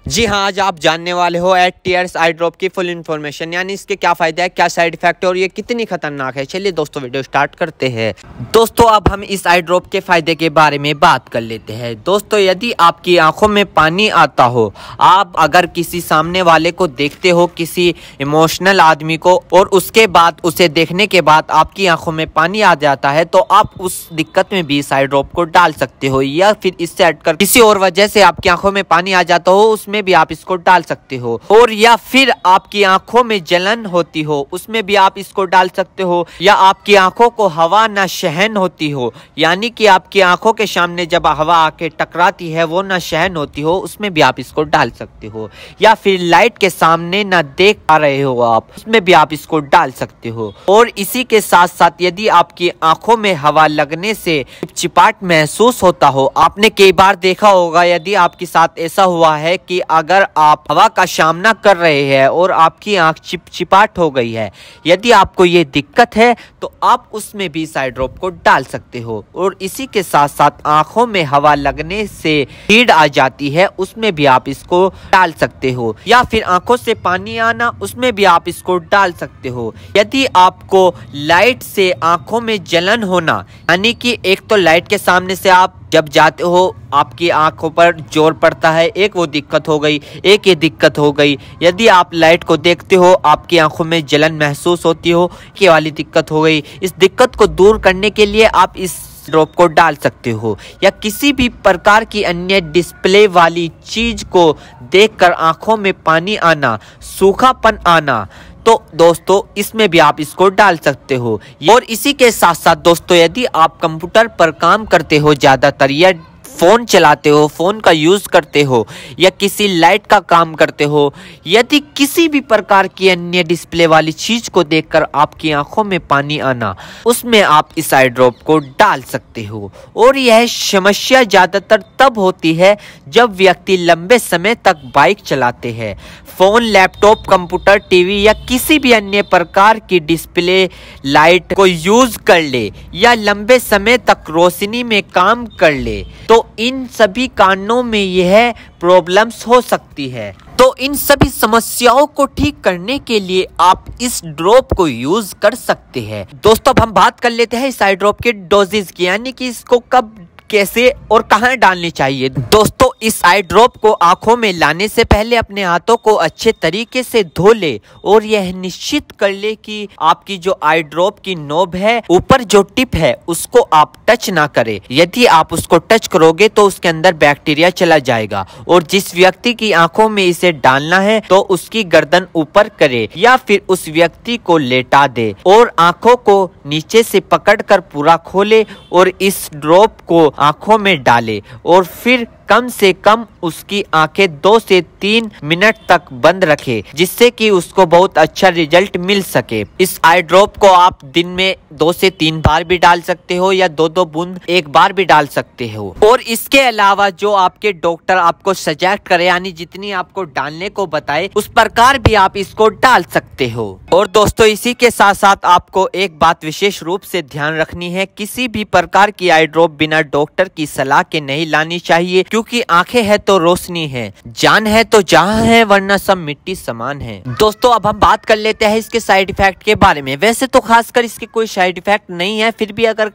जी हाँ, आज आप जानने वाले हो एट टीयर्स आई ड्रॉप की फुल इन्फॉर्मेशन, यानी इसके क्या फायदे हैं, क्या साइड इफेक्ट है और ये कितनी खतरनाक है। चलिए दोस्तों वीडियो स्टार्ट करते हैं। दोस्तों अब हम इस आई ड्रॉप के फायदे के बारे में बात कर लेते हैं। दोस्तों यदि आपकी आंखों में पानी आता हो, आप अगर किसी सामने वाले को देखते हो, किसी इमोशनल आदमी को, और उसके बाद उसे देखने के बाद आपकी आंखों में पानी आ जाता है, तो आप उस दिक्कत में भी इस आई ड्रॉप को डाल सकते हो। या फिर इससे हटकर किसी और वजह से आपकी आंखों में पानी आ जाता हो, उसमें भी आप इसको डाल सकते हो। और या फिर आपकी आंखों में जलन होती हो, उसमें भी आप इसको डाल सकते हो। या आपकी आंखों को हवा न सहन होती हो, यानी कि आपकी आंखों के सामने जब हवा आके टकराती है वो न सहन होती हो, उसमें भी आप इसको डाल सकते हो। या फिर लाइट के सामने न देख पा रहे हो आप, उसमें भी आप इसको डाल सकते हो। और इसी के साथ साथ यदि आपकी आंखों में हवा लगने से चिपचिपाहट महसूस होता हो, आपने कई बार देखा होगा, यदि आपके साथ ऐसा हुआ है कि अगर आप हवा का सामना कर रहे हैं और आपकी आंख चिपचिपाहट हो गई है, यदि आपको ये दिक्कत है तो आप उसमें भी इस आई ड्रॉप को डाल सकते हो। और इसी के साथ साथ आंखों में हवा लगने से हीट आ जाती है, उसमें भी आप इसको डाल सकते हो। या फिर आंखों से पानी आना, उसमें भी आप इसको डाल सकते हो। यदि आपको लाइट से आंखों में जलन होना, यानी कि एक तो लाइट के सामने से आप जब जाते हो आपकी आंखों पर जोर पड़ता है, एक वो दिक्कत हो गई, एक ये दिक्कत हो गई। यदि आप लाइट को देखते हो, आपकी आंखों में जलन महसूस होती हो, ये वाली दिक्कत हो गई। इस दिक्कत को दूर करने के लिए आप इस ड्रॉप को डाल सकते हो। या किसी भी प्रकार की अन्य डिस्प्ले वाली चीज को देखकर आंखों में पानी आना, सूखापन आना, तो दोस्तों इसमें भी आप इसको डाल सकते हो। और इसी के साथ साथ दोस्तों यदि आप कंप्यूटर पर काम करते हो ज्यादातर, या फोन चलाते हो, फोन का यूज करते हो, या किसी लाइट का काम करते हो, यदि किसी भी प्रकार की अन्य डिस्प्ले वाली चीज को देखकर आपकी आंखों में पानी आना, उसमें आप इस आई ड्रॉप को डाल सकते हो। और यह समस्या ज्यादातर तब होती है जब व्यक्ति लंबे समय तक बाइक चलाते हैं, फोन, लैपटॉप, कंप्यूटर, टीवी या किसी भी अन्य प्रकार की डिस्प्ले लाइट को यूज कर ले, या लंबे समय तक रोशनी में काम कर ले, तो इन सभी कारणों में यह प्रॉब्लम्स हो सकती है। तो इन सभी समस्याओं को ठीक करने के लिए आप इस ड्रॉप को यूज कर सकते हैं। दोस्तों अब हम बात कर लेते हैं इस आई ड्रॉप के डोजेज की, यानी कि इसको कब, कैसे और कहां डालनी चाहिए। दोस्तों इस आई ड्रॉप को आंखों में लाने से पहले अपने हाथों को अच्छे तरीके से धो ले और यह निश्चित कर ले कि आपकी जो आई ड्रॉप की नोब है, ऊपर जो टिप है, उसको आप टच ना करें। यदि आप उसको टच करोगे तो उसके अंदर बैक्टीरिया चला जाएगा। और जिस व्यक्ति की आंखों में इसे डालना है तो उसकी गर्दन ऊपर करे या फिर उस व्यक्ति को लेटा दे और आंखों को नीचे से पकड़कर पूरा खोले और इस ड्रॉप को आंखों में डाले और फिर कम से कम उसकी आंखें 2 से 3 मिनट तक बंद रखे, जिससे कि उसको बहुत अच्छा रिजल्ट मिल सके। इस आई ड्रॉप को आप दिन में 2 से 3 बार भी डाल सकते हो, या 2-2 बूंद एक बार भी डाल सकते हो। और इसके अलावा जो आपके डॉक्टर आपको सजेस्ट करे, यानी जितनी आपको डालने को बताए, उस प्रकार भी आप इसको डाल सकते हो। और दोस्तों इसी के साथ साथ आपको एक बात विशेष रूप से ध्यान रखनी है, किसी भी प्रकार की आई ड्रॉप बिना डॉक्टर की सलाह के नहीं लानी चाहिए, क्योंकि आंखें है तो रोशनी है, जान है तो जहां है, वरना सब मिट्टी समान है। दोस्तों अब हम बात कर लेते हैं इसके साइड इफेक्ट के बारे में। वैसे तो खासकर इसके कोई साइड इफेक्ट नहीं है, फिर भी अगर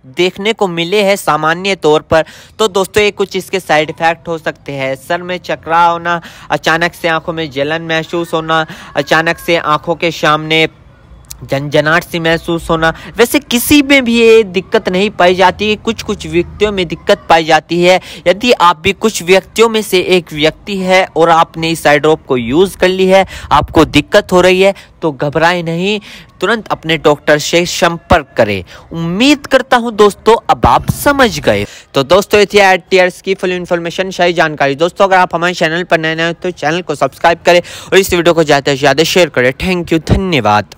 देखने को मिले हैं सामान्य तौर पर, तो दोस्तों ये कुछ इसके साइड इफेक्ट हो सकते हैं। सर में चकराव होना, अचानक से आंखों में जलन महसूस होना, अचानक से आंखों के सामने झनझनाहट सी महसूस होना। वैसे किसी में भी ये दिक्कत नहीं पाई जाती, कुछ व्यक्तियों में दिक्कत पाई जाती है। यदि आप भी कुछ व्यक्तियों में से एक व्यक्ति है और आपने इस आई ड्रॉप को यूज कर ली है, आपको दिक्कत हो रही है, तो घबराए नहीं, तुरंत अपने डॉक्टर से संपर्क करें। उम्मीद करता हूं दोस्तों अब आप समझ गए। तो दोस्तों ये थी एट टीयर्स की फुल इन्फॉर्मेशन, सही जानकारी। दोस्तों अगर आप हमारे चैनल पर नए हैं तो चैनल को सब्सक्राइब करें और इस वीडियो को ज़्यादा से ज़्यादा शेयर करें। थैंक यू, धन्यवाद।